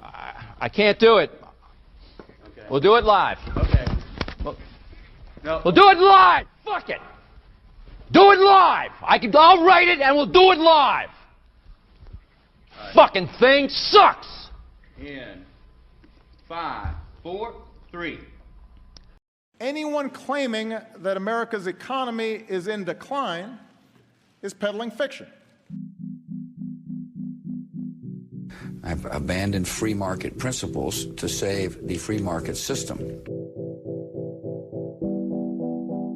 I can't do it. Okay. We'll do it live. Okay. No. We'll do it live. Fuck it. Do it live. I'll write it and we'll do it live. Right. Fucking thing sucks. In 5, 4, 3. Anyone claiming that America's economy is in decline is peddling fiction. I've abandoned free market principles to save the free market system.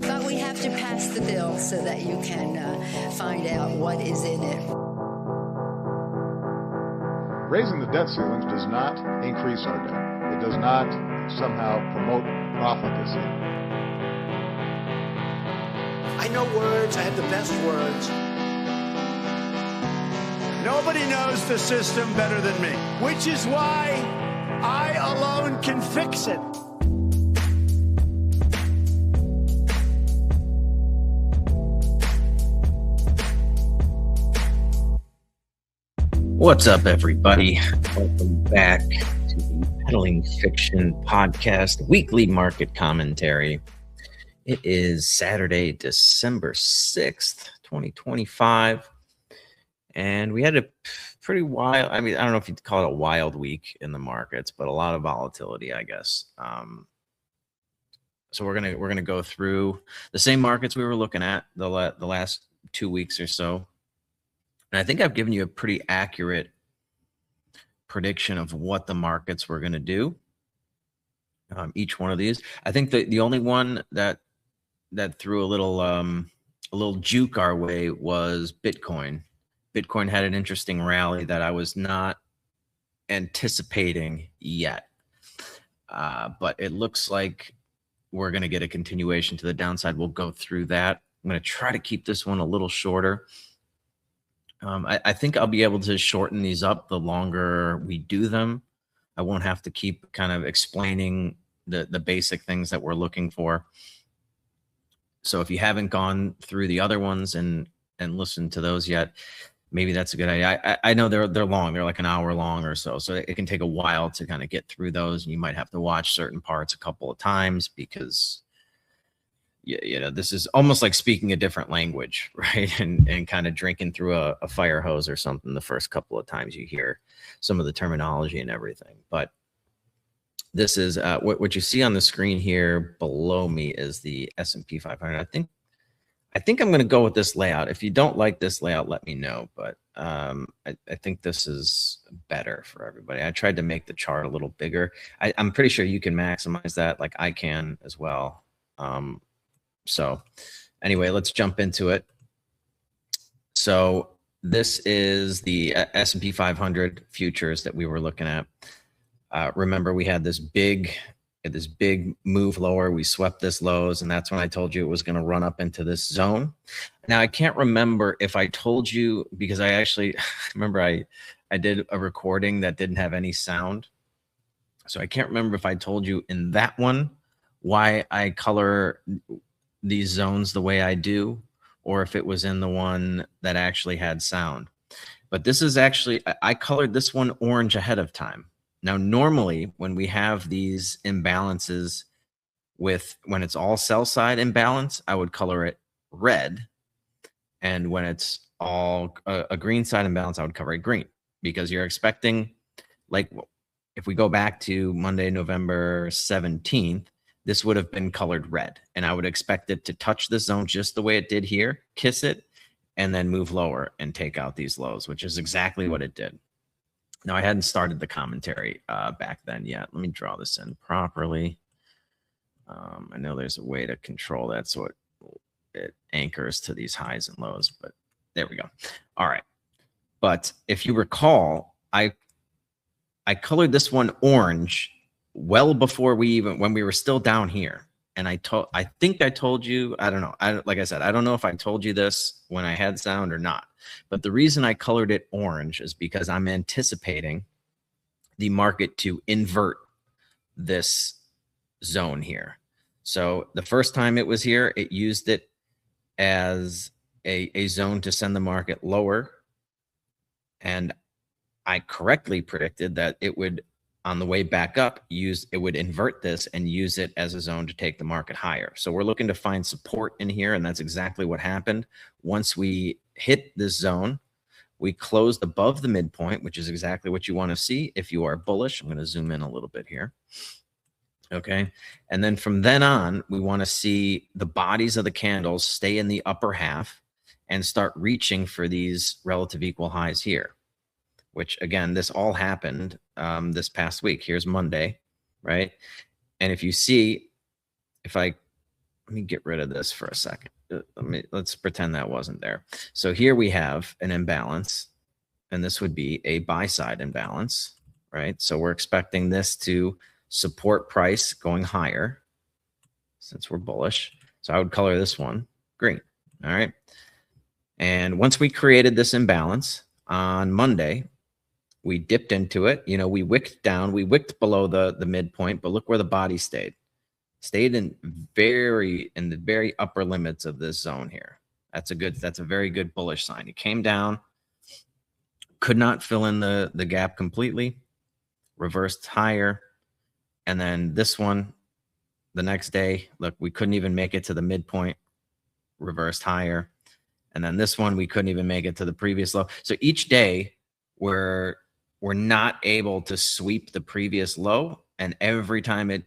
But we have to pass the bill so that you can find out what is in it. Raising the debt ceilings does not increase our debt. It does not somehow promote profligacy. I know words. I have the best words. Nobody knows the system better than me, which is why I alone can fix it. What's up, everybody? Welcome back to the Peddling Fiction Podcast, weekly market commentary. It is Saturday, December 6th, 2025. And we had a pretty wild, I don't know if you'd call it a wild week in the markets, but a lot of volatility, I guess. So we're gonna go through the same markets we were looking at the last 2 weeks or so. And I think I've given you a pretty accurate prediction of what the markets were going to do. Each one of these, I think the only one that threw a little juke our way was Bitcoin. Bitcoin had an interesting rally that I was not anticipating yet, but it looks like we're going to get a continuation to the downside. We'll go through that. I'm going to try to keep this one a little shorter. I think I'll be able to shorten these up the longer we do them. I won't have to keep kind of explaining the basic things that we're looking for. So if you haven't gone through the other ones and listened to those yet, maybe that's a good idea. I know they're long. They're like an hour long or so. So it can take a while to kind of get through those. And you might have to watch certain parts a couple of times because you know, this is almost like speaking a different language, right? And kind of drinking through a fire hose or something the first couple of times you hear some of the terminology and everything. But this is what you see on the screen here below me is the S&P 500. I think I'm going to go with this layout. If you don't like this layout, let me know. But I think this is better for everybody. I tried to make the chart a little bigger. I'm pretty sure you can maximize that like I can as well. So anyway, let's jump into it. So this is the S&P 500 futures that we were looking at. Remember, we had this big move lower. We swept this lows, and that's when I told you it was going to run up into this zone. Now, I can't remember if I told you, because I actually remember I did a recording that didn't have any sound. So I can't remember if I told you in that one why I color these zones the way I do, or if it was in the one that actually had sound. But this is actually, I colored this one orange ahead of time. Now, normally when we have these imbalances when it's all sell side imbalance, I would color it red. And when it's all a green side imbalance, I would cover it green, because you're expecting, like, if we go back to Monday, November 17th, this would have been colored red, and I would expect it to touch the zone just the way it did here, kiss it, and then move lower and take out these lows, which is exactly what it did. Now, I hadn't started the commentary back then yet. Let me draw this in properly. I know there's a way to control that so it anchors to these highs and lows, but there we go. All right. But if you recall, I colored this one orange well before when we were still down here. And I think I told you, I don't know. Like I said, I don't know if I told you this when I had sound or not, but the reason I colored it orange is because I'm anticipating the market to invert this zone here. So the first time it was here, it used it as a zone to send the market lower. And I correctly predicted that it would, on the way back up, it would invert this and use it as a zone to take the market higher. So we're looking to find support in here, and that's exactly what happened. Once we hit this zone, we closed above the midpoint, which is exactly what you want to see if you are bullish. I'm going to zoom in a little bit here. Okay. And then from then on, we want to see the bodies of the candles stay in the upper half and start reaching for these relative equal highs here, which again, this all happened this past week. Here's Monday, right? And if you see, let me get rid of this for a second. Let's pretend that wasn't there. So here we have an imbalance, and this would be a buy side imbalance, right? So we're expecting this to support price going higher since we're bullish. So I would color this one green. All right. And once we created this imbalance on Monday, we dipped into it. You know, we wicked down, we wicked below the midpoint, but look where the body stayed in the very upper limits of this zone here. That's a very good bullish sign. It came down, could not fill in the gap completely, reversed higher. And then this one, the next day, look, we couldn't even make it to the midpoint, reversed higher. And then this one, we couldn't even make it to the previous low. So each day we're not able to sweep the previous low. And every time it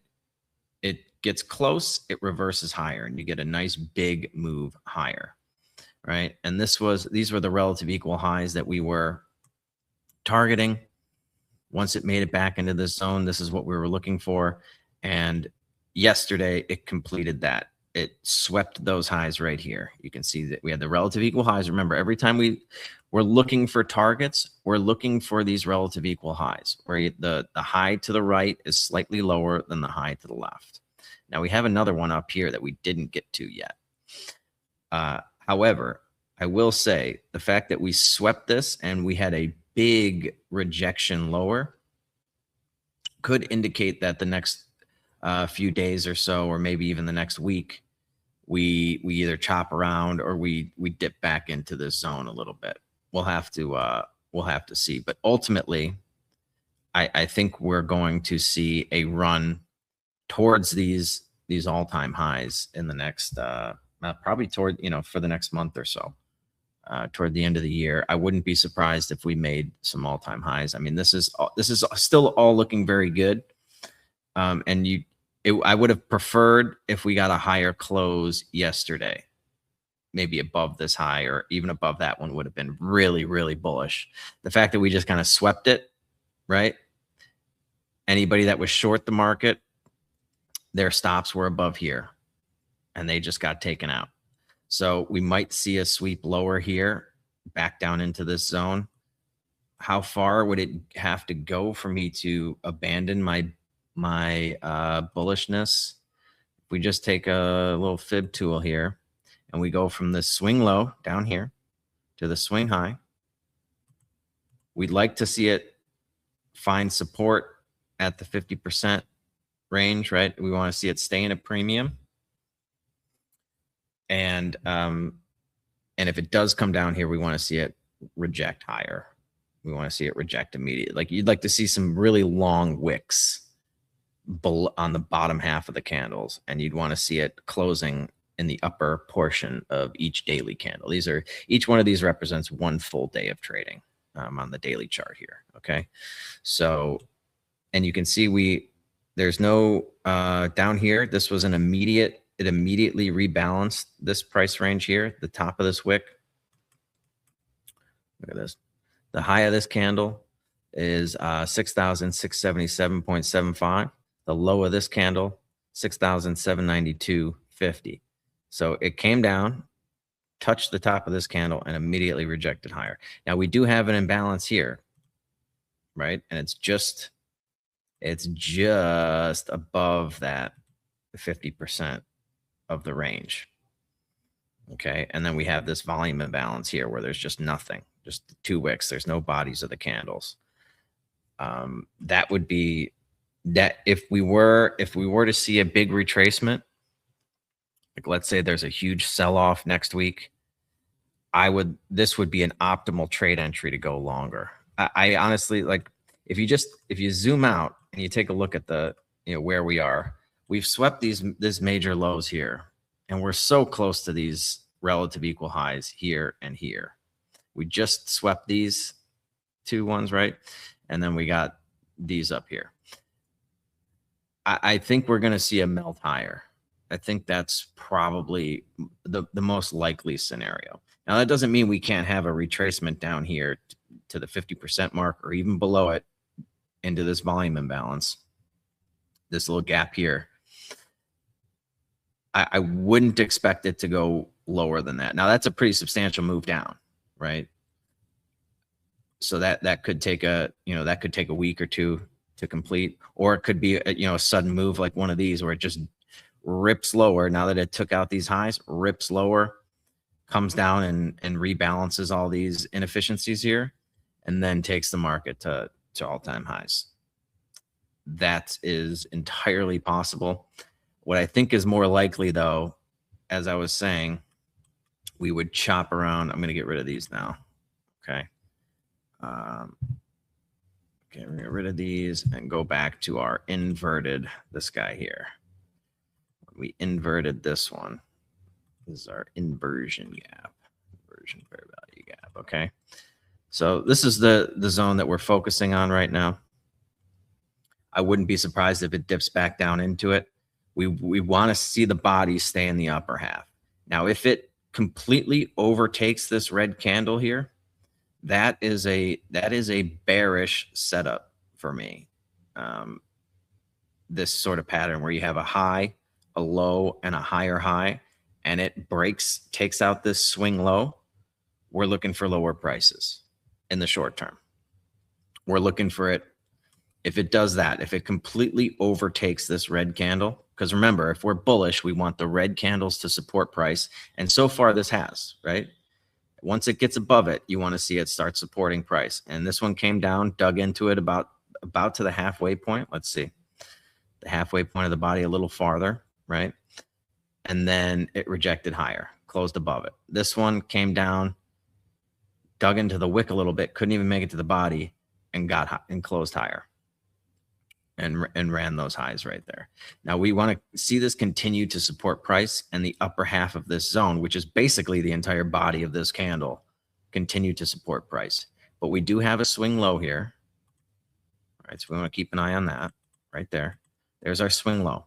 gets close, it reverses higher and you get a nice big move higher, right? And these were the relative equal highs that we were targeting. Once it made it back into this zone, this is what we were looking for. And yesterday it completed that. It swept those highs right here. You can see that we had the relative equal highs. Remember, every time we're looking for targets, we're looking for these relative equal highs, where the high to the right is slightly lower than the high to the left. Now we have another one up here that we didn't get to yet. However, I will say the fact that we swept this and we had a big rejection lower could indicate that the next few days or so, or maybe even the next week, we either chop around or we dip back into this zone a little bit. We'll have to see. But ultimately, I think we're going to see a run towards these all-time highs in the next probably toward, for the next month or so. Toward the end of the year, I wouldn't be surprised if we made some all-time highs. I mean, this is still all looking very good. And I would have preferred if we got a higher close yesterday, maybe above this high or even above that one would have been really, really bullish. The fact that we just kind of swept it, right? Anybody that was short the market, their stops were above here and they just got taken out. So we might see a sweep lower here, back down into this zone. How far would it have to go for me to abandon my bullishness? If we just take a little fib tool here and we go from the swing low down here to the swing high, we'd like to see it find support at the 50% range, right? We want to see it stay in a premium. And if it does come down here, we want to see it reject higher. We want to see it reject immediately. Like you'd like to see some really long wicks on the bottom half of the candles, and you'd want to see it closing in the upper portion of each daily candle. Each one of these represents one full day of trading on the daily chart here. Okay, so and you can see there's no down here. This was it immediately rebalanced this price range here, the top of this wick. Look at this. The high of this candle is 6,677.75. The low of this candle, 6,792.50. So it came down, touched the top of this candle, and immediately rejected higher. Now we do have an imbalance here, right? And it's just above that 50% of the range. Okay, and then we have this volume imbalance here where there's just nothing, just the two wicks. There's no bodies of the candles. That would be that if we were to see a big retracement, like let's say there's a huge sell-off next week, this would be an optimal trade entry to go longer. I honestly, like, if you zoom out and you take a look at the, where we are, we've swept this major lows here, and we're so close to these relative equal highs here and here. We just swept these two ones, right? And then we got these up here. I think we're going to see a melt higher. I think that's probably the most likely scenario. Now, that doesn't mean we can't have a retracement down here to the 50% mark or even below it into this volume imbalance, this little gap here. I wouldn't expect it to go lower than that. Now, that's a pretty substantial move down, right? So that could take a week or two to complete, or it could be a sudden move like one of these where it just rips lower. Now that it took out these highs, rips lower, comes down and rebalances all these inefficiencies here, and then takes the market to all-time highs. That is entirely possible. What I think is more likely, though, as I was saying, we would chop around. I'm going to get rid of these now. Okay. Okay, we're going to get rid of these and go back to our inverted, this guy here. We inverted this one. This is our inversion gap, inversion fair value gap. Okay. So this is the zone that we're focusing on right now. I wouldn't be surprised if it dips back down into it. We want to see the body stay in the upper half. Now, if it completely overtakes this red candle here, that is a bearish setup for me. This sort of pattern where you have a high, a low, and a higher high, and it takes out this swing low. We're looking for lower prices in the short term. We're looking for it. If it does that, if it completely overtakes this red candle, because remember, if we're bullish, we want the red candles to support price. And so far this has, right? Once it gets above it, you want to see it start supporting price. And this one came down, dug into it about to the halfway point. Let's see. The halfway point of the body a little farther, right? And then it rejected higher, closed above it. This one came down, dug into the wick a little bit, couldn't even make it to the body, and got and closed higher. And ran those highs right there. Now we want to see this continue to support price, and the upper half of this zone, which is basically the entire body of this candle, continue to support price. But we do have a swing low here. All right, so we want to keep an eye on that right there. There's our swing low.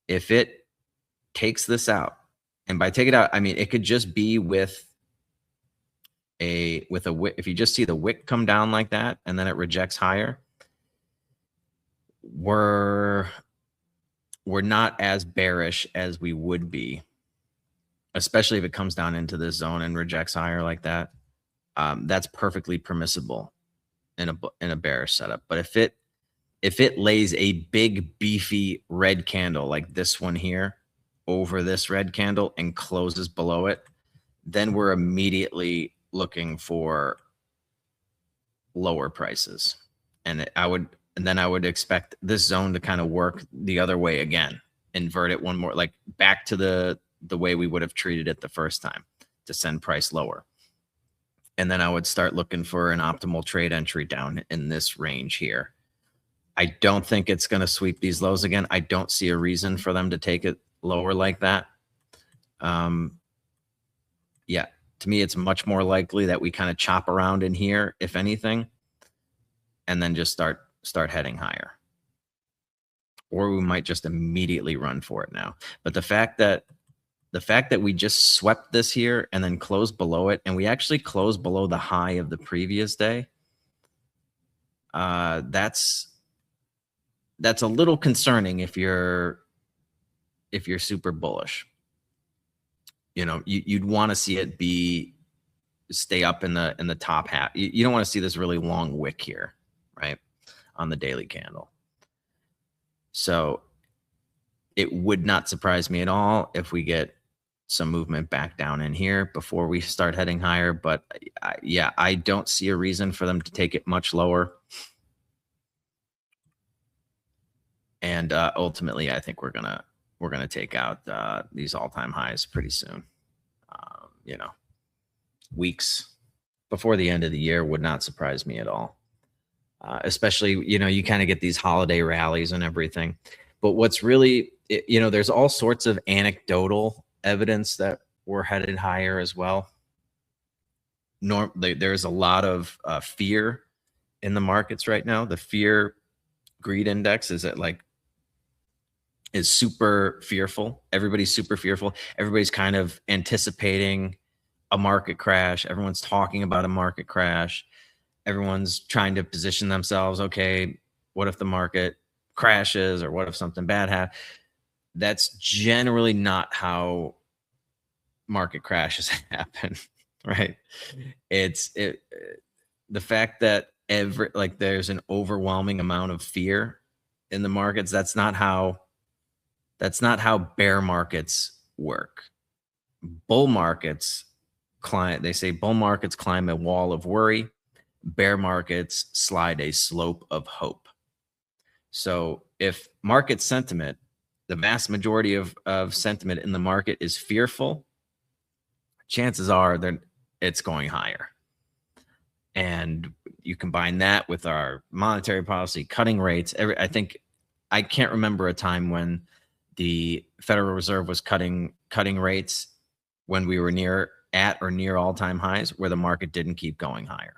If it takes this out, and by take it out, I mean it could just be with a wick. If you just see the wick come down like that and then it rejects higher, we're not as bearish as we would be, especially if it comes down into this zone and rejects higher like that. That's perfectly permissible in a bearish setup. But if it lays a big beefy red candle like this one here over this red candle and closes below it, then we're immediately looking for lower prices. And then I would expect this zone to kind of work the other way again, invert it one more, like back to the way we would have treated it the first time, to send price lower. And then I would start looking for an optimal trade entry down in this range here. I don't think it's going to sweep these lows again. I don't see a reason for them to take it lower like that. Yeah, to me, it's much more likely that we kind of chop around in here, if anything, and then just start heading higher. Or we might just immediately run for it now. But the fact that we just swept this here and then closed below it, and we actually closed below the high of the previous day, that's a little concerning if you're super bullish. You know, you'd want to see it stay up in the top half. You don't want to see this really long wick here, right, on the daily candle. So it would not surprise me at all if we get some movement back down in here before we start heading higher. But yeah, I don't see a reason for them to take it much lower. And ultimately, I think we're gonna take out these all-time highs pretty soon. You know, weeks, before the end of the year would not surprise me at all. Especially, you kind of get these holiday rallies and everything. But what's really, there's all sorts of anecdotal evidence that we're headed higher as well. There's a lot of fear in the markets right now. The fear greed index is super fearful. Everybody's super fearful. Everybody's kind of anticipating a market crash. Everyone's talking about a market crash. Everyone's trying to position themselves. Okay, what if the market crashes, or what if something bad happens? That's generally not how market crashes happen, right? The fact that there's an overwhelming amount of fear in the markets. That's not how bear markets work. Bull markets climb. They say bull markets climb a wall of worry. Bear markets slide a slope of hope. So if market sentiment, the vast majority of sentiment in the market is fearful, chances are that it's going higher. And you combine that with our monetary policy, cutting rates. I can't remember a time when the Federal Reserve was cutting rates when we were at or near all-time highs where the market didn't keep going higher.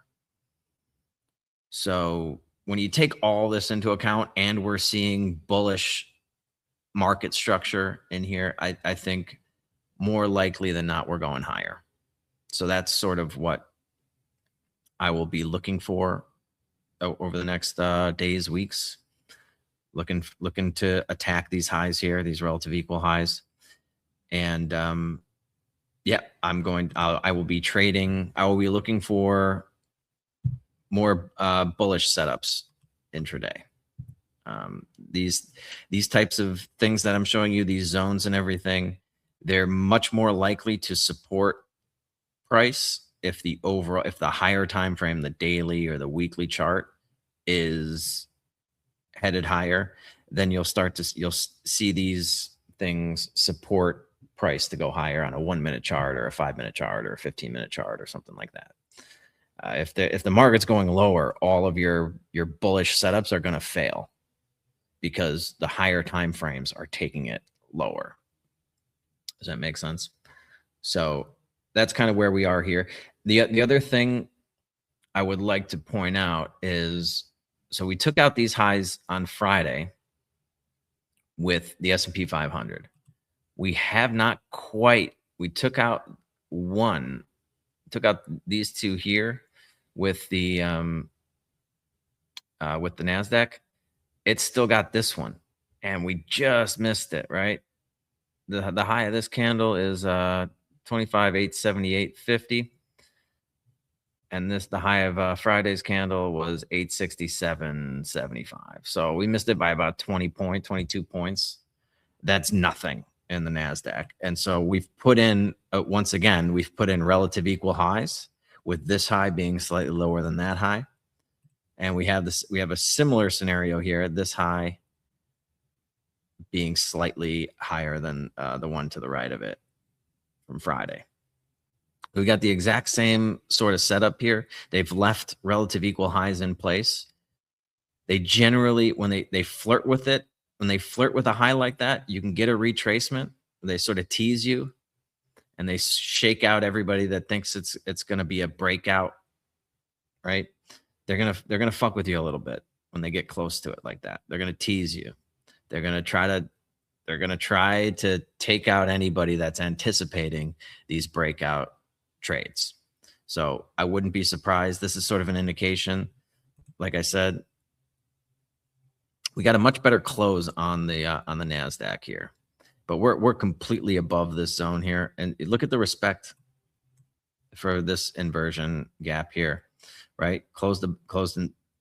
So when you take all this into account, and we're seeing bullish market structure in here, I think more likely than not, we're going higher. So that's sort of what I will be looking for over the next days, weeks, looking to attack these highs here, these relative equal highs. And I will be trading. I will be looking for more bullish setups intraday. These types of things that I'm showing you, these zones and everything, they're much more likely to support price if the higher time frame, the daily or the weekly chart, is headed higher. Then you'll see these things support price to go higher on a 1-minute chart or a 5-minute chart or a 15-minute chart or something like that. If the market's going lower, all of your bullish setups are going to fail because the higher time frames are taking it lower. Does that make sense? So that's kind of where we are here. The other thing I would like to point out is, so we took out these highs on Friday with the S&P 500. We have not quite, we took out these two here with the NASDAQ. It's still got this one, and we just missed it, right? The high of this candle is 25,878.50. And the high of Friday's candle was 867.75. So we missed it by about 22 points. That's nothing in the NASDAQ. And so we've put in, once again, we've put in relative equal highs, with this high being slightly lower than that high. And we have a similar scenario here, this high being slightly higher than the one to the right of it from Friday. We got the exact same sort of setup here. They've left relative equal highs in place. They generally, when they flirt with it, when they flirt with a high like that, you can get a retracement. They sort of tease you, and they shake out everybody that thinks it's going to be a breakout, right? They're gonna fuck with you a little bit when they get close to it like that. They're gonna tease you. They're gonna try to take out anybody that's anticipating these breakout trades. So I wouldn't be surprised. This is sort of an indication. Like I said, we got a much better close on the NASDAQ here, but we're completely above this zone here. And look at the respect for this inversion gap here, right?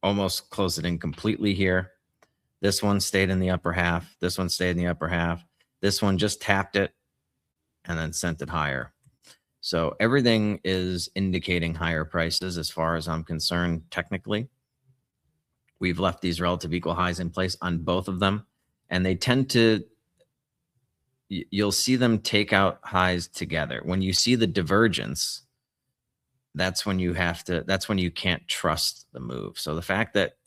Almost closed it in completely here. This one stayed in the upper half. This one stayed in the upper half. This one just tapped it and then sent it higher. So everything is indicating higher prices as far as I'm concerned. Technically, we've left these relative equal highs in place on both of them, and they tend to, you'll see them take out highs together. When you see the divergence, that's when you can't trust the move. So the fact that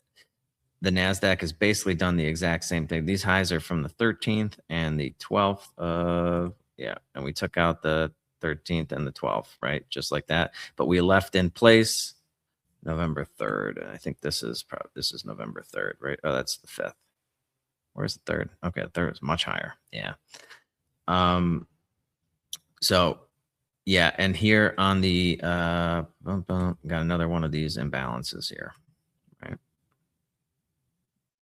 the NASDAQ has basically done the exact same thing. These highs are from the 13th and the 12th. Yeah. And we took out the 13th and the 12th, right? Just like that. But we left in place November 3rd. And I think this is November 3rd, right? Oh, that's the 5th. Where's the 3rd? Okay. The 3rd is much higher. Yeah. So yeah. And here on the, got another one of these imbalances here, right?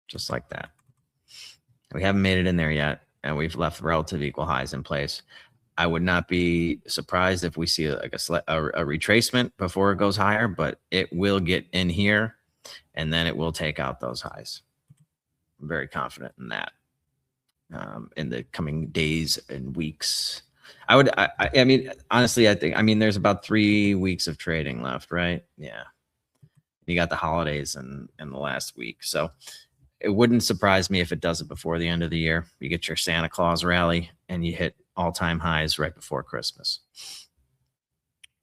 Just like that. We haven't made it in there yet, and we've left relative equal highs in place. I would not be surprised if we see like a retracement before it goes higher, but it will get in here, and then it will take out those highs. I'm very confident in that. In the coming days and weeks, I mean, honestly, I mean, there's about 3 weeks of trading left, right? Yeah. You got the holidays in the last week, so it wouldn't surprise me if it does it before the end of the year. You get your Santa Claus rally and you hit all-time highs right before Christmas.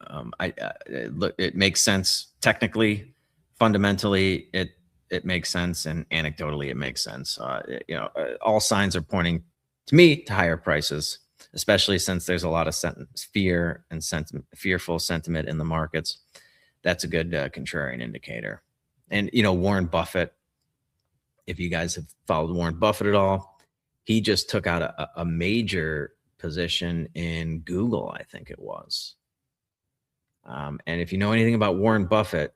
Look, it makes sense technically, fundamentally, it makes sense, and anecdotally, it makes sense. All signs are pointing to me to higher prices, especially since there's a lot of fear and fearful sentiment in the markets. That's a good contrarian indicator. And Warren Buffett. If you guys have followed Warren Buffett at all, he just took out a major position in Google, I think it was. And if you know anything about Warren Buffett,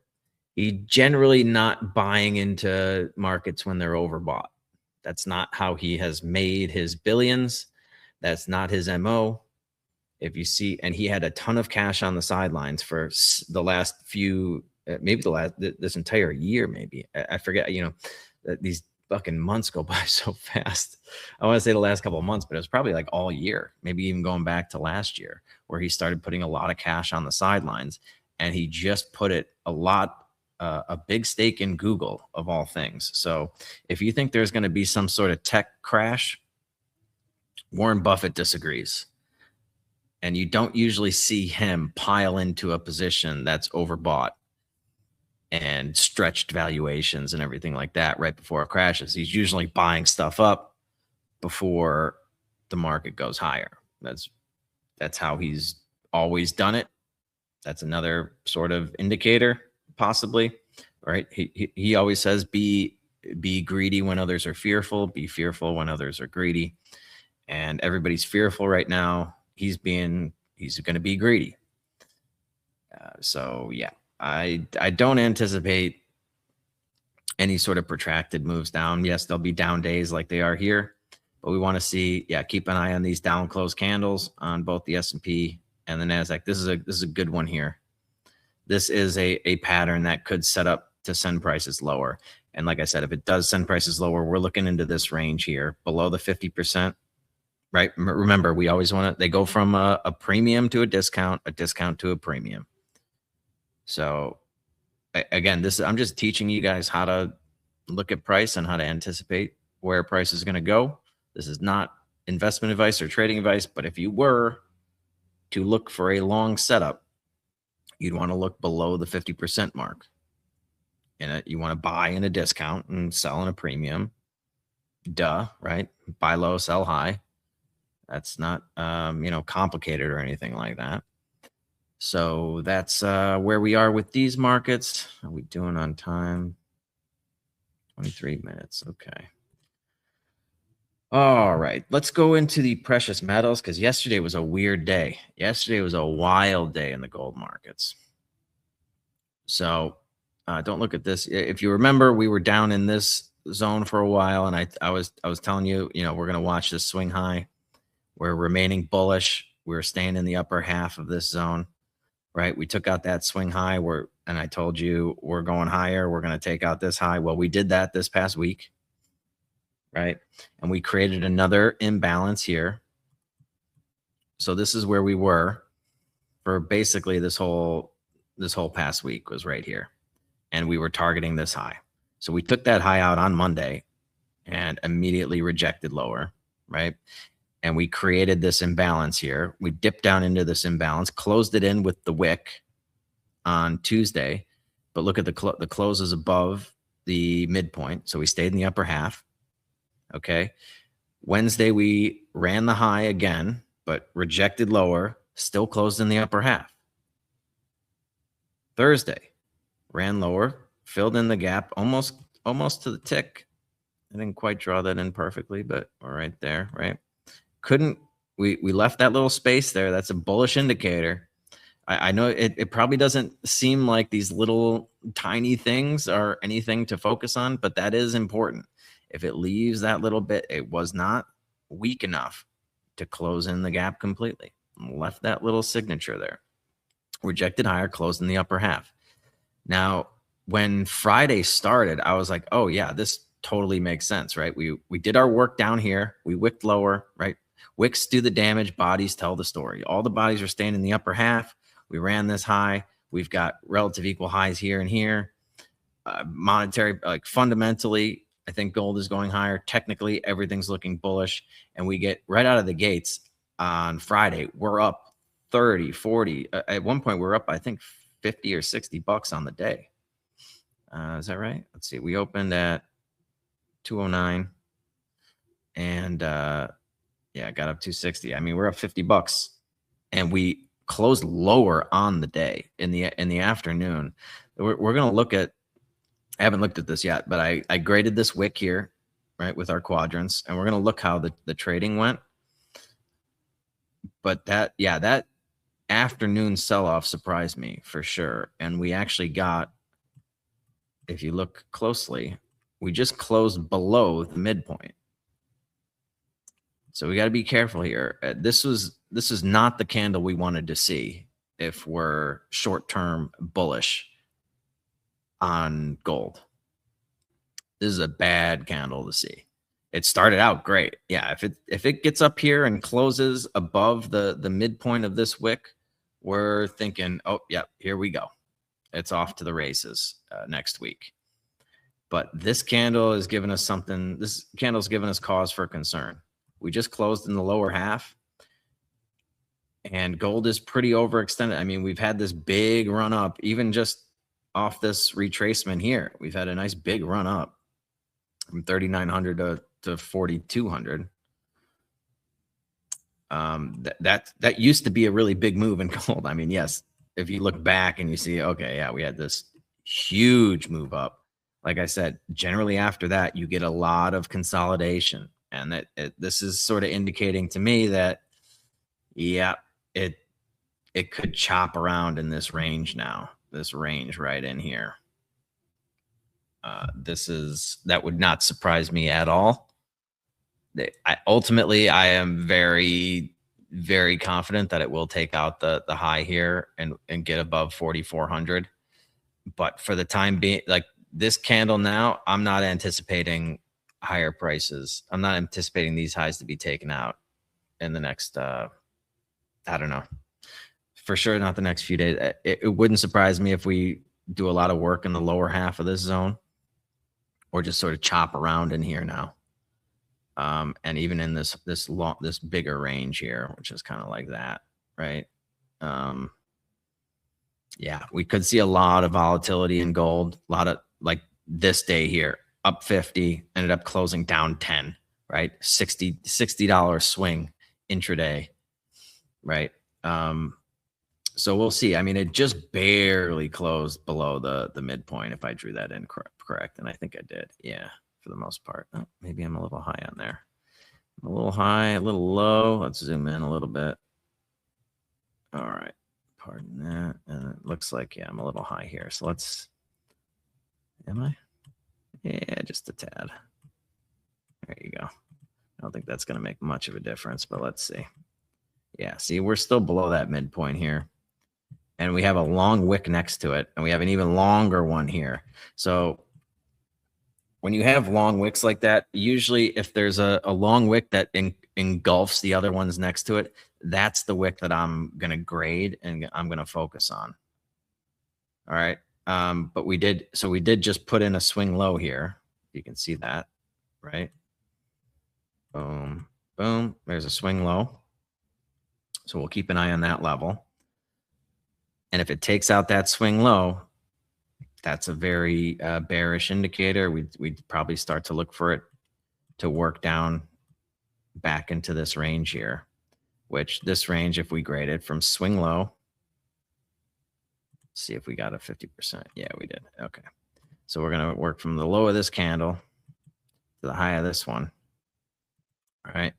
he generally not buying into markets when they're overbought. That's not how he has made his billions. That's not his MO. If you see, and he had a ton of cash on the sidelines for the last few, maybe this entire year, maybe. I forget, these fucking months go by so fast. I want to say the last couple of months, but it was probably like all year, maybe even going back to last year, where he started putting a lot of cash on the sidelines, and he just put it a big stake in Google of all things. So if you think there's going to be some sort of tech crash, Warren Buffett disagrees. And you don't usually see him pile into a position that's overbought and stretched valuations and everything like that right before it crashes. He's usually buying stuff up before the market goes higher. That's how he's always done it. That's another sort of indicator, possibly, right? He always says, be greedy when others are fearful, be fearful when others are greedy. And everybody's fearful right now. He's going to be greedy. So yeah. I don't anticipate any sort of protracted moves down. Yes, there'll be down days like they are here, but we want to see, keep an eye on these down close candles on both the S&P and the NASDAQ. This is a good one here. This is a pattern that could set up to send prices lower. And like I said, if it does send prices lower, we're looking into this range here below the 50%, right? Remember, we always they go from a premium to a discount to a premium. So again, I'm just teaching you guys how to look at price and how to anticipate where price is going to go. This is not investment advice or trading advice, but if you were to look for a long setup, you'd want to look below the 50% mark. And you want to buy in a discount and sell in a premium. Duh, right? Buy low, sell high. That's not, complicated or anything like that. So that's where we are with these markets. How are we doing on time? 23 minutes. Okay. All right. Let's go into the precious metals, because yesterday was a weird day. Yesterday was a wild day in the gold markets. So don't look at this. If you remember, we were down in this zone for a while, and I was telling you, we're going to watch this swing high. We're remaining bullish. We're staying in the upper half of this zone. Right, we took out that swing high, and I told you we're going higher. We're going to take out this high. Well, we did that this past week, right? And we created another imbalance here. So this is where we were for basically this whole past week was right here, and we were targeting this high. So we took that high out on Monday and immediately rejected lower, right? And we created this imbalance here. We dipped down into this imbalance, closed it in with the wick, on Tuesday, but look at the closes above the midpoint. So we stayed in the upper half. Okay. Wednesday, we ran the high again, but rejected lower, still closed in the upper half. Thursday, ran lower, filled in the gap, almost to the tick. I didn't quite draw that in perfectly, but we're right there, right? We left that little space there. That's a bullish indicator. I know it probably doesn't seem like these little tiny things are anything to focus on, but that is important. If it leaves that little bit, it was not weak enough to close in the gap completely. Left that little signature there. Rejected higher, closed in the upper half. Now, when Friday started, I was like, oh yeah, this totally makes sense, right? We did our work down here. We wicked lower, right? Wicks do the damage, bodies tell the story. All the bodies are staying in the upper half. We ran this high. We've got relative equal highs here and here. Monetary, like fundamentally, I think gold is going higher. Technically, everything's looking bullish. And we get right out of the gates on Friday, we're up 30, 40. At one point, we're up, I think, 50 or 60 bucks on the day. Is that right? Let's see. We opened at 209 and yeah, got up 260. I mean, we're up 50 bucks and we closed lower on the day in the afternoon. We're going to look at, I haven't looked at this yet, but I graded this wick here, right, with our quadrants, and we're going to look how the trading went. But that afternoon sell-off surprised me for sure. And we actually got, if you look closely, we just closed below the midpoint. So we got to be careful here. This is not the candle we wanted to see if we're short-term bullish on gold. This is a bad candle to see. It started out great. Yeah, if it gets up here and closes above the midpoint of this wick, we're thinking, oh, yeah, here we go. It's off to the races next week. But this candle is giving us something. This candle's giving us cause for concern. We just closed in the lower half, and gold is pretty overextended. I mean, we've had this big run up, even just off this retracement here. We've had a nice big run up from 3,900 to 4,200. That used to be a really big move in gold. I mean, yes, if you look back and you see, okay, yeah, we had this huge move up. Like I said, generally after that, you get a lot of consolidation. And this is sort of indicating to me that, yeah, it could chop around in this range now, this range right in here. That would not surprise me at all. Ultimately, I am very, very confident that it will take out the high here and get above 4,400. But for the time being, like this candle now, I'm not anticipating higher prices. I'm not anticipating these highs to be taken out in the next, I don't know, for sure not the next few days. It wouldn't surprise me if we do a lot of work in the lower half of this zone or just sort of chop around in here now. And even in this bigger range here, which is kind of like that, right? Yeah, we could see a lot of volatility in gold, a lot of this day here, up 50, ended up closing down 10, right? $60 swing intraday, right? So we'll see. I mean, it just barely closed below the midpoint if I drew that in correct. And I think I did. Yeah, for the most part. Oh, maybe I'm a little high on there. I'm a little high, a little low. Let's zoom in a little bit. All right. Pardon that. And it looks like, yeah, I'm a little high here. So am I? Yeah, just a tad. There you go. I don't think that's going to make much of a difference, but let's see. Yeah, see, we're still below that midpoint here. And we have a long wick next to it, and we have an even longer one here. So when you have long wicks like that, usually if there's a long wick that engulfs the other ones next to it, that's the wick that I'm going to grade and I'm going to focus on. All right. But we did just put in a swing low here. You can see that, right? Boom, boom. There's a swing low. So we'll keep an eye on that level. And if it takes out that swing low, that's a very bearish indicator. We'd probably start to look for it to work down back into this range here, which this range, if we grade it from swing low, see if we got a 50%. Yeah, we did. Okay. So we're going to work from the low of this candle to the high of this one. All right.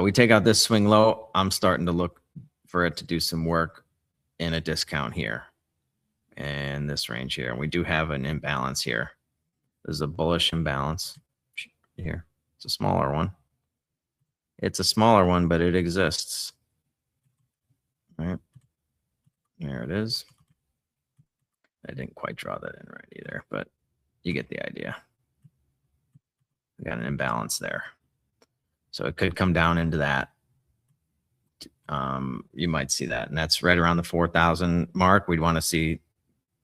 We take out this swing low. I'm starting to look for it to do some work in a discount here and this range here. And we do have an imbalance here. There's a bullish imbalance here. It's a smaller one. It's a smaller one, but it exists. All right. There it is. I didn't quite draw that in right either, but you get the idea. We got an imbalance there. So it could come down into that. You might see that. And that's right around the 4,000 mark. We'd want to see,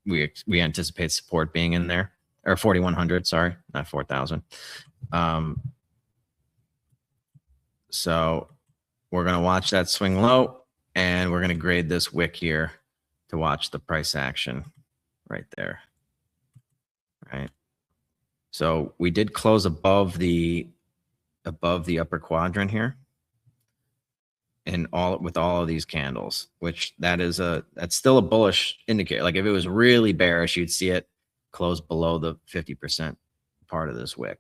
we anticipate support being in there. Or 4,100, sorry, not 4,000. So we're going to watch that swing low, and we're going to grade this wick here to watch the price action right there. Right. So we did close above the upper quadrant here, and with all of these candles, which that's still a bullish indicator. Like if it was really bearish, you'd see it close below the 50% part of this wick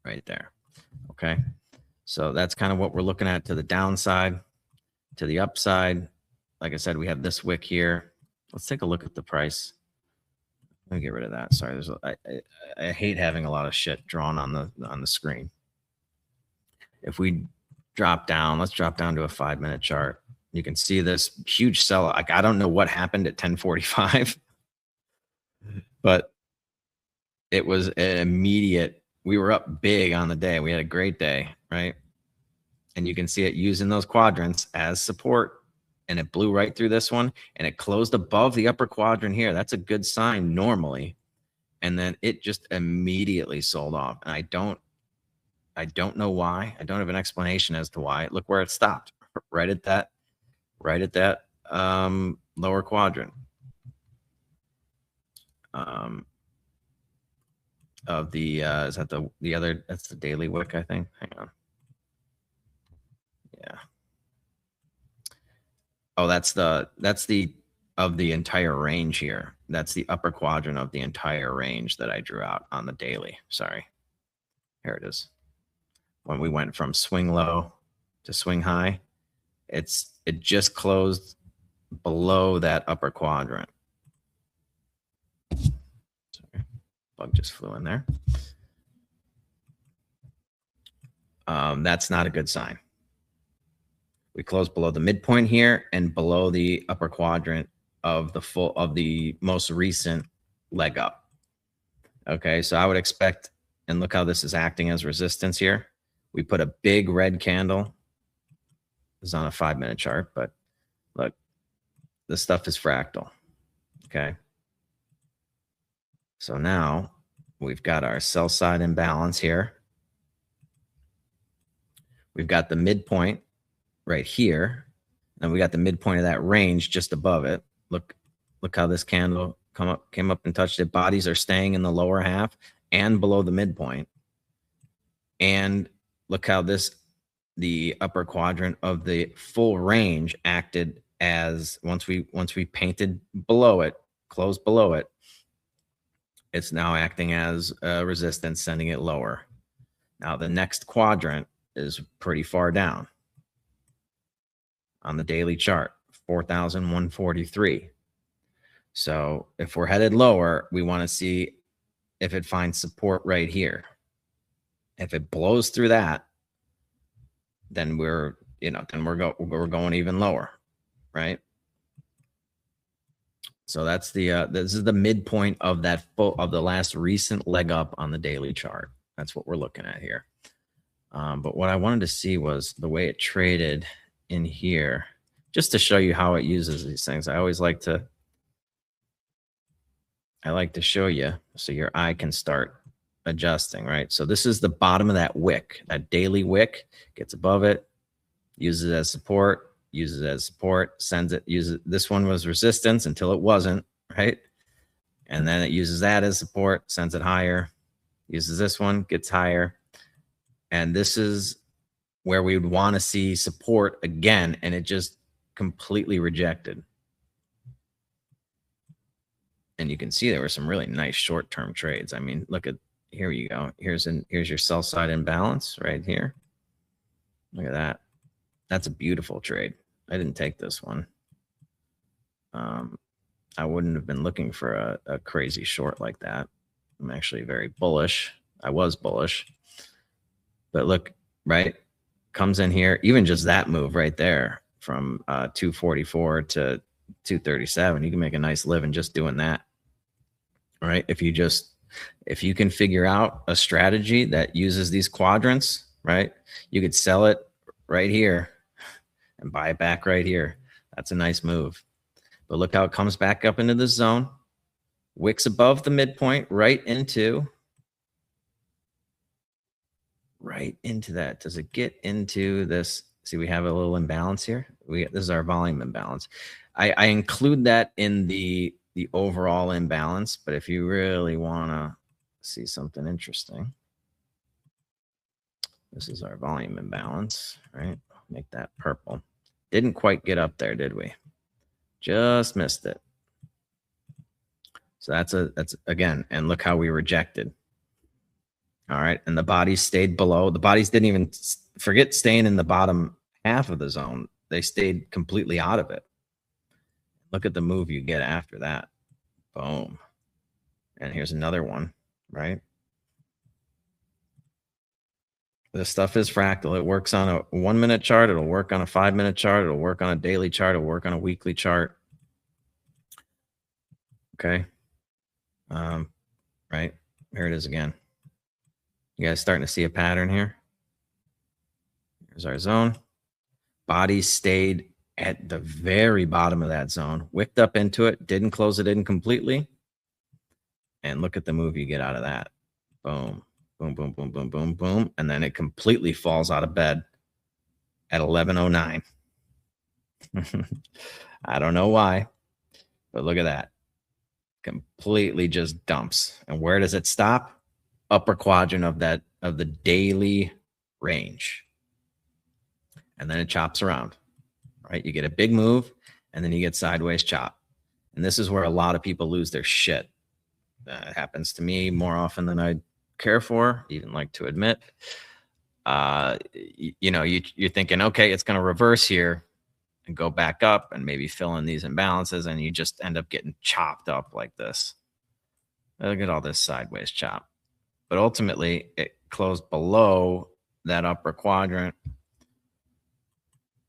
right there. Okay. So that's kind of what we're looking at to the downside. To the upside, like I said, we have this wick here. Let's take a look at the price. Let me get rid of that. Sorry, I hate having a lot of shit drawn on the screen. If we drop down, let's drop down to a 5-minute chart. You can see this huge sell. Like I don't know what happened at 10:45, but it was an immediate. We were up big on the day. We had a great day, right? And you can see it using those quadrants as support. And it blew right through this one, and it closed above the upper quadrant here. That's a good sign normally. And then it just immediately sold off. And I don't know why. I don't have an explanation as to why. Look where it stopped, right at that lower quadrant of the is that the other, that's the daily wick, I think. Hang on. Yeah. Oh, that's the of the entire range here. That's the upper quadrant of the entire range that I drew out on the daily. Sorry. Here it is. When we went from swing low to swing high, it just closed below that upper quadrant. Sorry. Bug just flew in there. That's not a good sign. We closed below the midpoint here and below the upper quadrant of the most recent leg up. Okay, so I would expect, and look how this is acting as resistance here. We put a big red candle. This is on a 5-minute chart, but look, this stuff is fractal. Okay. So now we've got our sell side imbalance here. We've got the midpoint right here, and we got the midpoint of that range just above it. Look how this candle came up and touched it. Bodies are staying in the lower half and below the midpoint. And look how the upper quadrant of the full range acted as once we painted below it, closed below it, it's now acting as resistance, sending it lower. Now the next quadrant is pretty far down on the daily chart, 4,143. So if we're headed lower, we want to see if it finds support right here. If it blows through that, then we're going even lower, right? So that's this is the midpoint of the last recent leg up on the daily chart. That's what we're looking at here. But what I wanted to see was the way it traded in here, just to show you how it uses these things. I always like to show you so your eye can start adjusting, right? So this is the bottom of that wick, that daily wick, gets above it, uses it as support, uses it as support, sends it, uses this one was resistance until it wasn't, right? And then it uses that as support, sends it higher, uses this one, gets higher. And this is where we would want to see support again, and it just completely rejected. And you can see there were some really nice short-term trades. I mean, look at, here you go. Here's your sell side imbalance right here. Look at that. That's a beautiful trade. I didn't take this one. I wouldn't have been looking for a crazy short like that. I'm actually very bullish. I was bullish. But look, right? Comes in here. Even just that move right there from 244 to 237. You can make a nice living just doing that. All right. If you can figure out a strategy that uses these quadrants, right? You could sell it right here and buy it back right here. That's a nice move. But look how it comes back up into the zone, wicks above the midpoint, right into that. Does it get into this? See, we have a little imbalance here. This is our volume imbalance. I include that in the overall imbalance, but if you really want to see something interesting, this is our volume imbalance, right? Make that purple. Didn't quite get up there, did we? Just missed it. So that's again, and look how we rejected. All right, and the bodies stayed below. The bodies didn't even forget staying in the bottom half of the zone. They stayed completely out of it. Look at the move you get after that. Boom. And here's another one, right? This stuff is fractal. It works on a 1 minute chart. It'll work on a 5 minute chart. It'll work on a daily chart. It'll work on a weekly chart. Okay. Right. Here it is again. You guys starting to see a pattern here? Here's our zone. Bodies stayed at the very bottom of that zone, wicked up into it, didn't close it in completely. And look at the move you get out of that. Boom. Boom, boom, boom, boom, boom, boom. And then it completely falls out of bed at 11:09. I don't know why, but look at that. Completely just dumps. And where does it stop? Upper quadrant of the daily range. And then it chops around, right? You get a big move and then you get sideways chop. And this is where a lot of people lose their shit. It happens to me more often than I care for, even like to admit. You know, you're thinking, okay, it's going to reverse here and go back up and maybe fill in these imbalances, and you just end up getting chopped up like this. Look at all this sideways chop. But ultimately, it closed below that upper quadrant,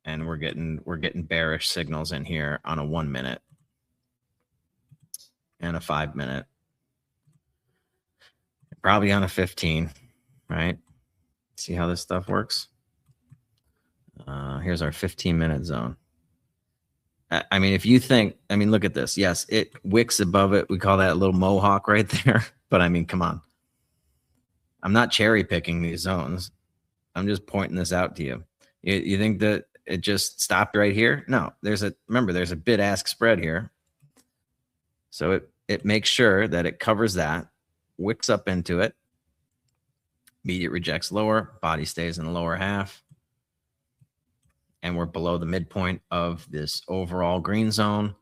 and we're getting bearish signals in here on a 1 minute and a 5 minute. Probably on a 15, right? See how this stuff works? Here's our 15-minute zone. I mean, if you think, I mean, look at this. Yes, it wicks above it. We call that a little mohawk right there. But I mean, come on. I'm not cherry picking these zones. I'm just pointing this out to you. You think that it just stopped right here? No, remember, there's a bid-ask spread here. So it makes sure that it covers that, wicks up into it, immediate rejects lower, body stays in the lower half, and we're below the midpoint of this overall green zone.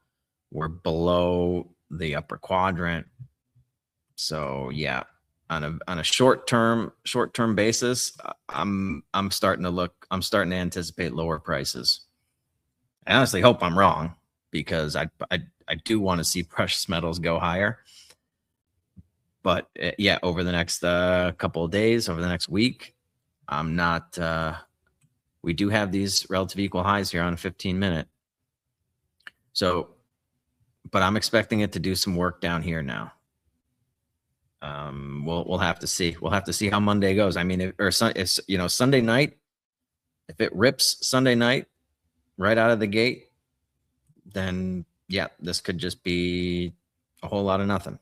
We're below the upper quadrant. So yeah, on a short-term basis, I'm starting to anticipate lower prices. I honestly hope I'm wrong, because I do want to see precious metals go higher. But yeah, over the next couple of days, over the next week, I'm not. We do have these relative equal highs here on a 15-minute. So, but I'm expecting it to do some work down here now. We'll have to see. We'll have to see how Monday goes. I mean, if Sunday night, if it rips Sunday night right out of the gate, then yeah, this could just be a whole lot of nothing.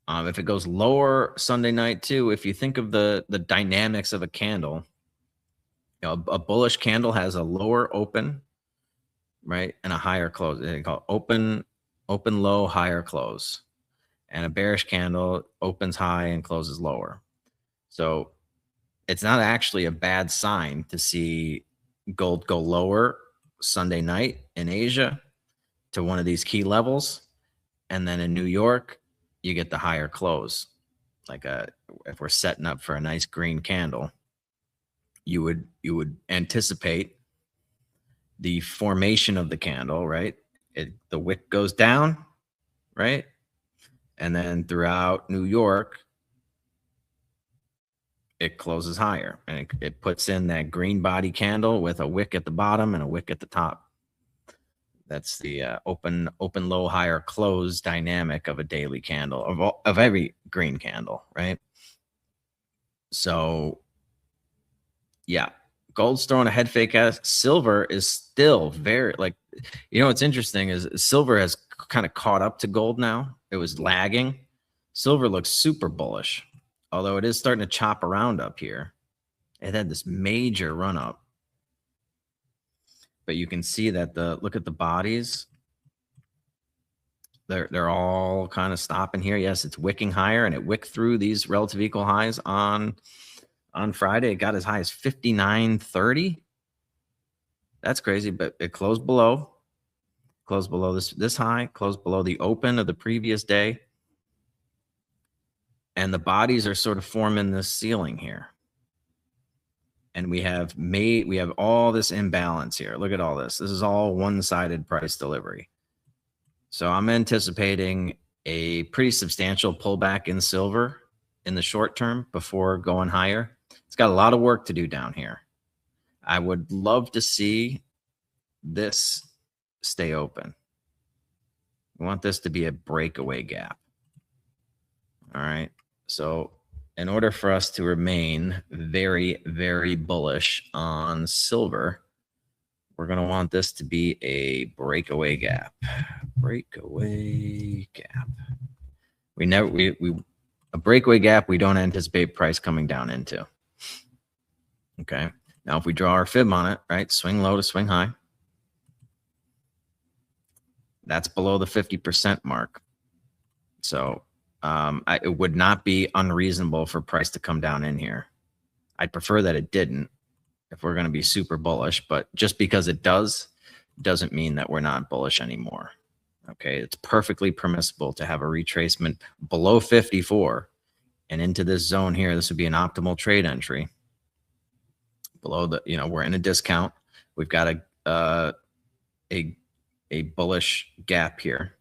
If it goes lower Sunday night too, if you think of the dynamics of a candle, a bullish candle has a lower open, right, and a higher close. They call open low, higher close. And a bearish candle opens high and closes lower. So it's not actually a bad sign to see gold go lower Sunday night in Asia to one of these key levels. And then in New York, you get the higher close. Like if we're setting up for a nice green candle, you would anticipate the formation of the candle, right? The wick goes down, right? And then throughout New York, it closes higher, and it puts in that green body candle with a wick at the bottom and a wick at the top. That's the open low, higher close dynamic of a daily candle, of every green candle, right? So yeah, gold's throwing a head fake at us. Silver is still very, like, you know, what's interesting is silver has kind of caught up to gold now. It was lagging. Silver looks super bullish, although it is starting to chop around up here. It had this major run up, but you can see that look at the bodies. They're all kind of stopping here. Yes, it's wicking higher, and it wicked through these relative equal highs on Friday. It got as high as 59.30. That's crazy, but it closed below this high, closed below the open of the previous day. And the bodies are sort of forming this ceiling here. And we have all this imbalance here. Look at all this. This is all one-sided price delivery. So I'm anticipating a pretty substantial pullback in silver in the short term before going higher. It's got a lot of work to do down here. I would love to see this stay open. We want this to be a breakaway gap. All right. So in order for us to remain very, very bullish on silver, we're going to want this to be a breakaway gap. Breakaway gap. A breakaway gap we don't anticipate price coming down into. Okay. Now if we draw our fib on it, right? Swing low to swing high. That's below the 50% mark. So it would not be unreasonable for price to come down in here. I'd prefer that it didn't if we're going to be super bullish, but just because it doesn't mean that we're not bullish anymore. Okay, it's perfectly permissible to have a retracement below 54 and into this zone here. This would be an optimal trade entry. Below the, we're in a discount. We've got a bullish gap here,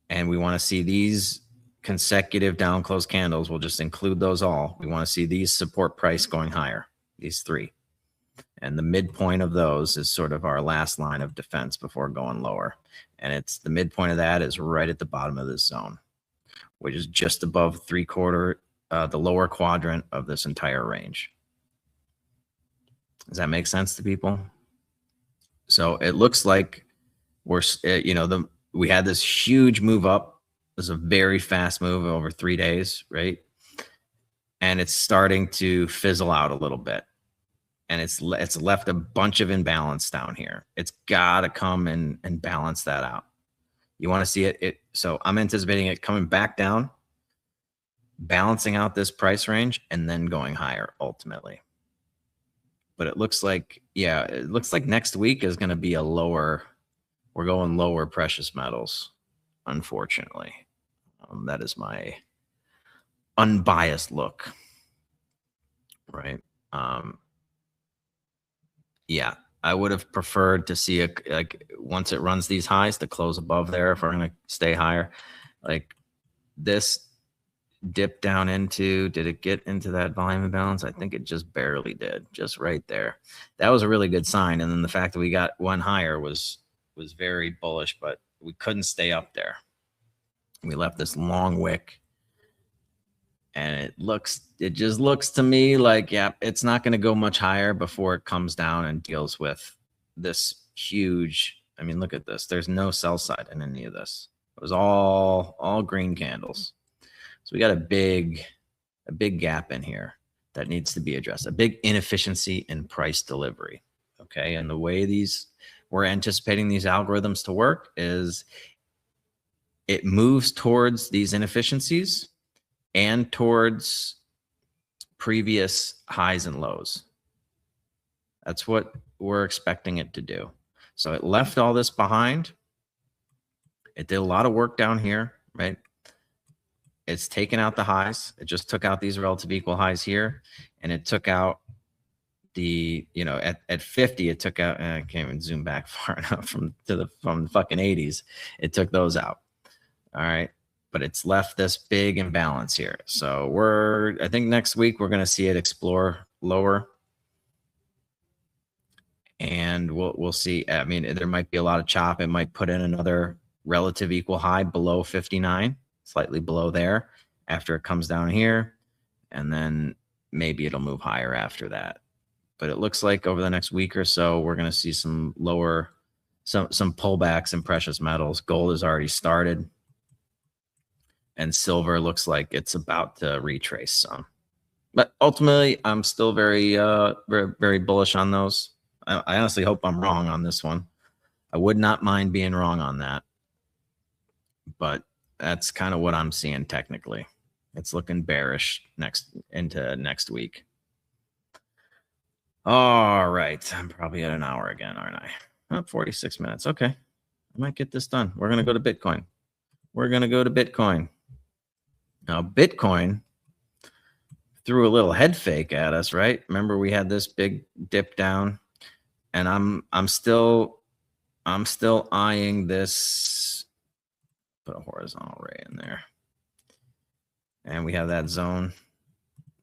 and we want to see these consecutive down close candles. We'll just include those all. We want to see these support price going higher, these three, and the midpoint of those is sort of our last line of defense before going lower. And it's the midpoint of that is right at the bottom of this zone, which is just above the lower quadrant of this entire range. Does that make sense to people? So it looks like we had this huge move up. It was a very fast move over 3 days, right? And it's starting to fizzle out a little bit. And it's left a bunch of imbalance down here. It's got to come and balance that out. You want to see it. So I'm anticipating it coming back down, balancing out this price range, and then going higher ultimately. But it looks like, next week is going to be we're going lower precious metals, unfortunately. That is my unbiased look, right? Yeah, I would have preferred to see once it runs these highs to close above there if we're going to stay higher. Like this dip down into, did it get into that volume imbalance? I think it just barely did, just right there. That was a really good sign. And then the fact that we got one higher was very bullish, but we couldn't stay up there. We left this long wick. And it just looks to me like, yeah, it's not going to go much higher before it comes down and deals with this huge. I mean, look at this. There's no sell side in any of this. It was all green candles. So we got a big gap in here. that needs to be addressed. A big inefficiency in price delivery. Okay. And the way we're anticipating these algorithms to work is it moves towards these inefficiencies and towards previous highs and lows. That's what we're expecting it to do. So it left all this behind. It did a lot of work down here, right? It's taken out the highs. It just took out these relative equal highs here, and it took out the, you know, at 50, it took out, I can't even zoom back far enough from the fucking 80s. It took those out. All right. But it's left this big imbalance here. So I think next week we're going to see it explore lower. And we'll see. I mean, there might be a lot of chop. It might put in another relative equal high below 59, slightly below there after it comes down here. And then maybe it'll move higher after that. But it looks like over the next week or so, we're going to see some lower, some pullbacks in precious metals. Gold has already started. And silver looks like it's about to retrace some. But ultimately, I'm still very, very bullish on those. I honestly hope I'm wrong on this one. I would not mind being wrong on that. But that's kind of what I'm seeing technically. It's looking bearish into next week. All right. I'm probably at an hour again, aren't I? Oh, 46 minutes. Okay. I might get this done. We're going to go to Bitcoin. Now, Bitcoin threw a little head fake at us, right? Remember, we had this big dip down, and I'm still eyeing this. Put a horizontal ray in there, and we have that zone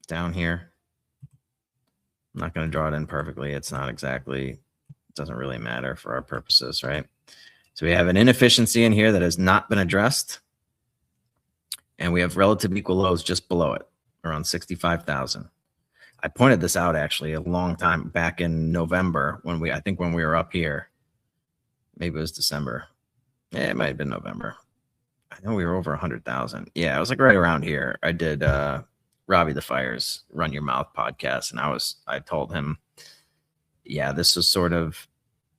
down here. I'm not going to draw it in perfectly. It's not exactly. It doesn't really matter for our purposes, right? So we have an inefficiency in here that has not been addressed. And we have relative equal lows just below it, around 65,000. I pointed this out actually a long time back in November when I think when we were up here. Maybe it was December. Yeah, it might have been November. I know we were over 100,000. Yeah, I was like right around here. I did Robbie the Fire's Run Your Mouth podcast, and I told him, yeah, this was sort of,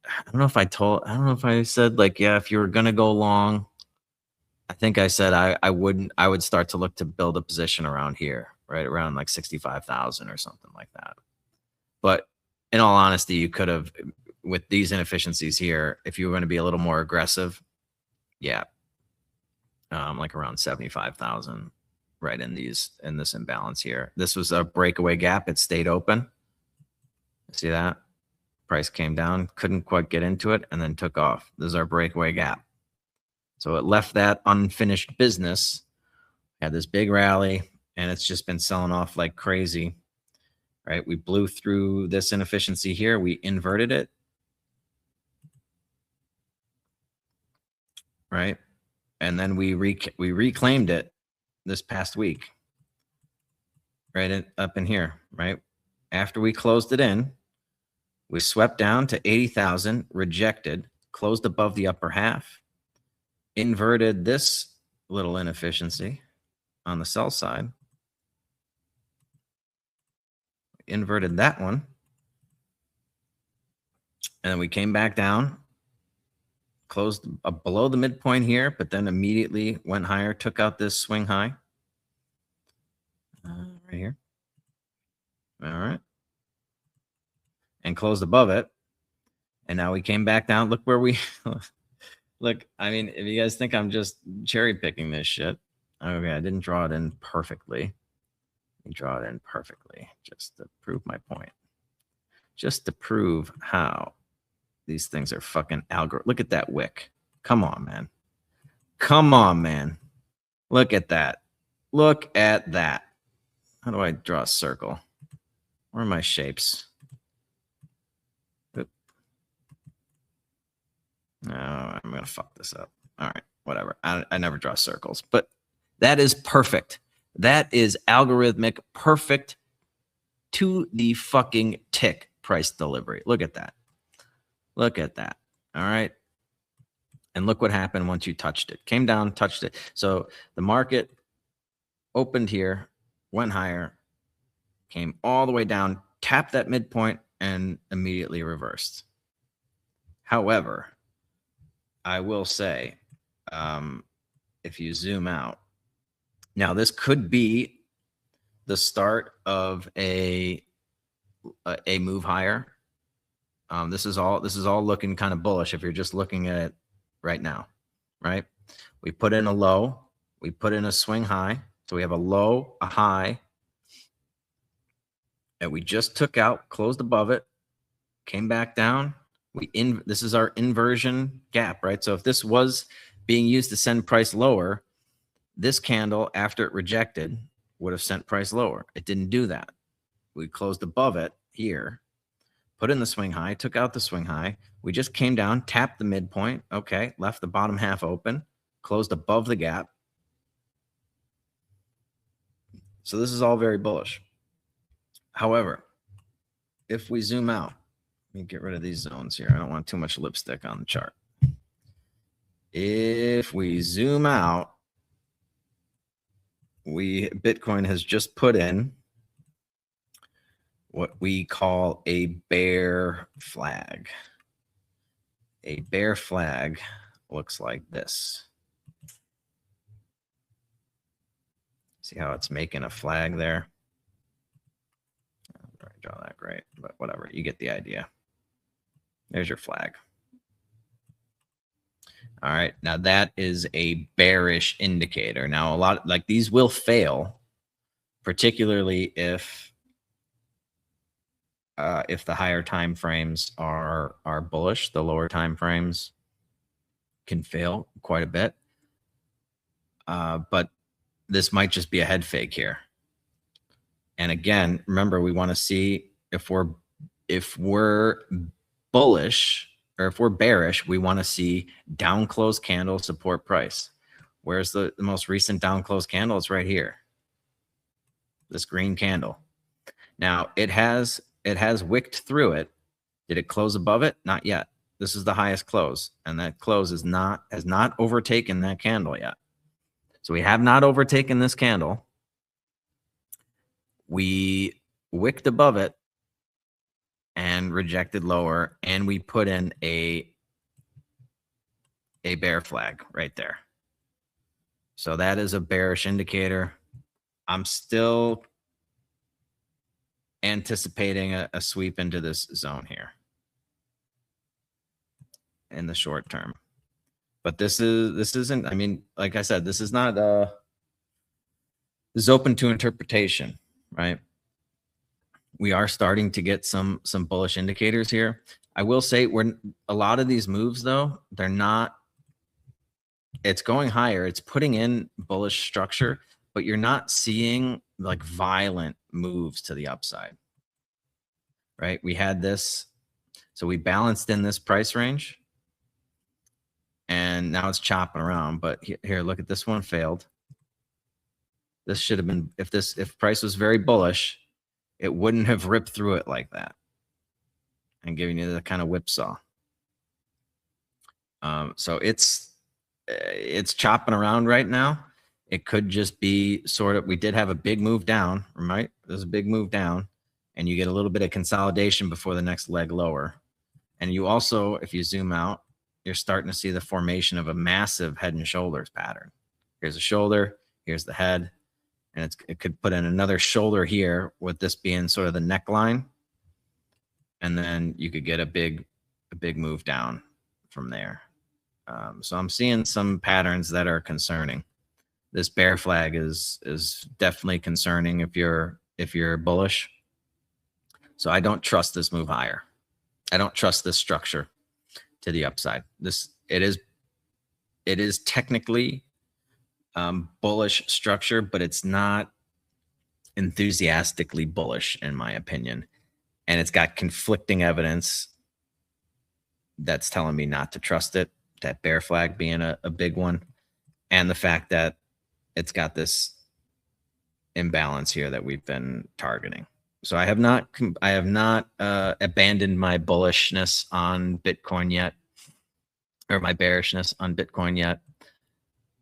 I don't know if I said like, yeah, if you were gonna go long, I think I said I would start to look to build a position around here, right around like 65,000 or something like that. But in all honesty, you could have, with these inefficiencies here, if you were going to be a little more aggressive, yeah, like around 75,000, right in this imbalance here. This was a breakaway gap. It stayed open. See that? Price came down, couldn't quite get into it, and then took off. This is our breakaway gap. So it left that unfinished business, had this big rally, and it's just been selling off like crazy, right? We blew through this inefficiency here. We inverted it, right? And then we reclaimed it this past week, right up in here, right? After we closed it in, we swept down to 80,000, rejected, closed above the upper half, inverted this little inefficiency on the sell side, inverted that one, and then we came back down, closed below the midpoint here, but then immediately went higher, took out this swing high right here. All right. And closed above it. And now we came back down. Look where we look. I mean, if you guys think I'm just cherry picking this shit, okay, I didn't draw it in perfectly. Let me draw it in perfectly just to prove my point. Just to prove how these things are fucking algorithm. Look at that wick. Come on, man. Come on, man. Look at that. Look at that. How do I draw a circle? Where are my shapes? Oop. No, I'm going to fuck this up. All right, whatever. I never draw circles, but that is perfect. That is algorithmic, perfect to the fucking tick price delivery. Look at that. Look at that. All right. And look what happened once you touched it. Came down, touched it. So the market opened here, went higher, came all the way down, tapped that midpoint, and immediately reversed. However, I will say, if you zoom out, now this could be the start of a move higher. This is all looking kind of bullish if you're just looking at it right now, right? We put in a low, we put in a swing high, so we have a low, a high, and we just took out, closed above it, came back down. This is our inversion gap, right? So if this was being used to send price lower, this candle after it rejected would have sent price lower. It didn't do that. We closed above it here, put in the swing high, took out the swing high. We just came down, tapped the midpoint. Okay, left the bottom half open, closed above the gap. So this is all very bullish. However, if we zoom out, let me get rid of these zones here. I don't want too much lipstick on the chart. If we zoom out, Bitcoin has just put in what we call a bear flag. A bear flag looks like this. See how it's making a flag there? I don't draw that great, but whatever. You get the idea. There's your flag. All right. Now that is a bearish indicator. Now, a lot like these will fail, particularly if the higher time frames are bullish. The lower time frames can fail quite a bit. But this might just be a head fake here. And again, remember, we want to see if we're bullish or if we're bearish, we want to see down close candle support price. Where's the most recent down close candle? It's right here. This green candle. Now it has wicked through it. Did it close above it? Not yet. This is the highest close, and that close has not overtaken that candle yet. So we have not overtaken this candle. We wicked above it and rejected lower, and we put in a bear flag right there. So that is a bearish indicator. I'm still anticipating a sweep into this zone here in the short term. But this isn't, I mean, like I said, this is not this is open to interpretation, right? We are starting to get some bullish indicators here. I will say a lot of these moves though, they're not, it's going higher. It's putting in bullish structure, but you're not seeing like violent moves to the upside, right? We had this, so we balanced in this price range and now it's chopping around, but here, look at this one failed. This should have been, if price was very bullish, it wouldn't have ripped through it like that and giving you the kind of whipsaw. So it's chopping around right now. It could just be sort of, we did have a big move down, right? There's a big move down and you get a little bit of consolidation before the next leg lower. And you also, if you zoom out, you're starting to see the formation of a massive head and shoulders pattern. Here's a shoulder, here's the head. And it could put in another shoulder here with this being sort of the neckline. And then you could get a big move down from there. So I'm seeing some patterns that are concerning. This bear flag is definitely concerning if you're bullish. So I don't trust this move higher. I don't trust this structure to the upside. It is technically bullish structure, but it's not enthusiastically bullish in my opinion. And it's got conflicting evidence that's telling me not to trust it, that bear flag being a big one, and the fact that it's got this imbalance here that we've been targeting. So I have not abandoned my bullishness on Bitcoin yet, or my bearishness on Bitcoin yet.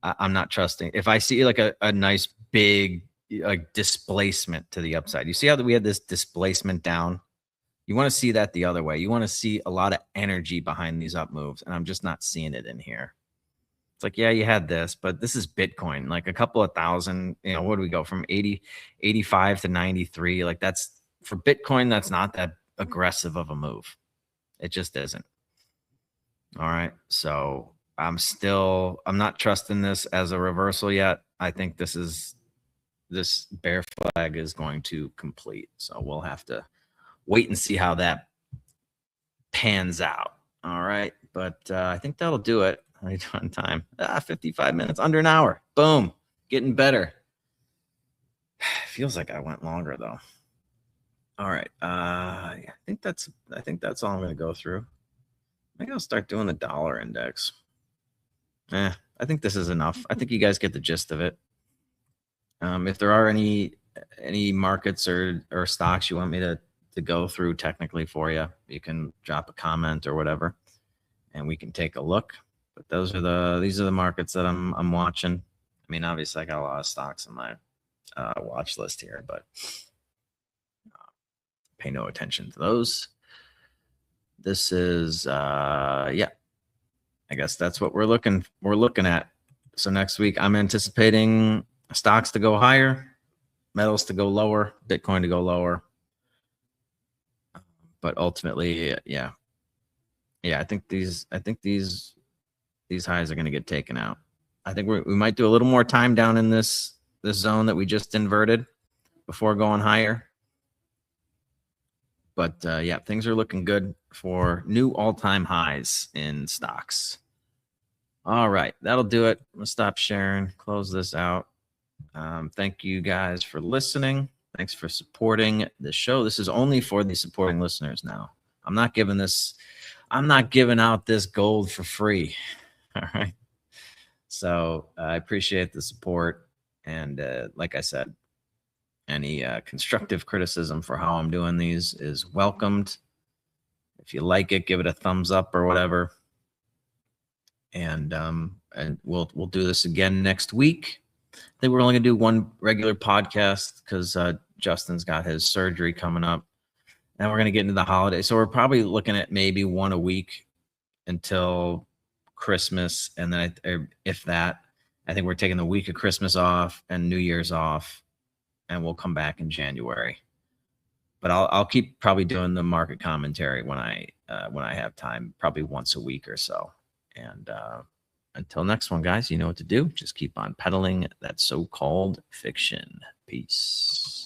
I'm not trusting. If I see like a nice big like displacement to the upside. You see how we had this displacement down? You want to see that the other way. You want to see a lot of energy behind these up moves, and I'm just not seeing it in here. It's like, yeah, you had this, but this is Bitcoin, like a couple of thousand, you know, what do we go from 85 to 93? Like that's for Bitcoin, that's not that aggressive of a move. It just isn't. All right. So I'm not trusting this as a reversal yet. I think this bear flag is going to complete. So we'll have to wait and see how that pans out. All right. But I think that'll do it. On time. 55 minutes, under an hour. Boom. Getting better. Feels like I went longer though. All right. I think that's all I'm going to go through. Maybe I'll start doing the dollar index. I think this is enough. I think you guys get the gist of it. If there are any markets or stocks you want me to go through technically for you, you can drop a comment or whatever, and we can take a look. But these are the markets that I'm watching. I mean, obviously, I got a lot of stocks in my watch list here, but pay no attention to those. This is yeah. I guess that's what we're looking at. So next week, I'm anticipating stocks to go higher, metals to go lower, Bitcoin to go lower. But ultimately, yeah. I think these highs are going to get taken out. I think we might do a little more time down in this zone that we just inverted before going higher. But yeah, things are looking good for new all-time highs in stocks. All right, that'll do it. I'm going to stop sharing, close this out. Thank you guys for listening. Thanks for supporting the show. This is only for the supporting listeners now. I'm not giving out this gold for free. All right. So I appreciate the support. And like I said, any constructive criticism for how I'm doing these is welcomed. If you like it, give it a thumbs up or whatever. And we'll do this again next week. I think we're only going to do one regular podcast because Justin's got his surgery coming up. And we're going to get into the holidays. So we're probably looking at maybe one a week until Christmas. And then if that, I think we're taking the week of Christmas off and New Year's off, and we'll come back in January. But I'll keep probably doing the market commentary when I have time, probably once a week or so. And until next one, guys, you know what to do. Just keep on peddling that so-called fiction. Peace.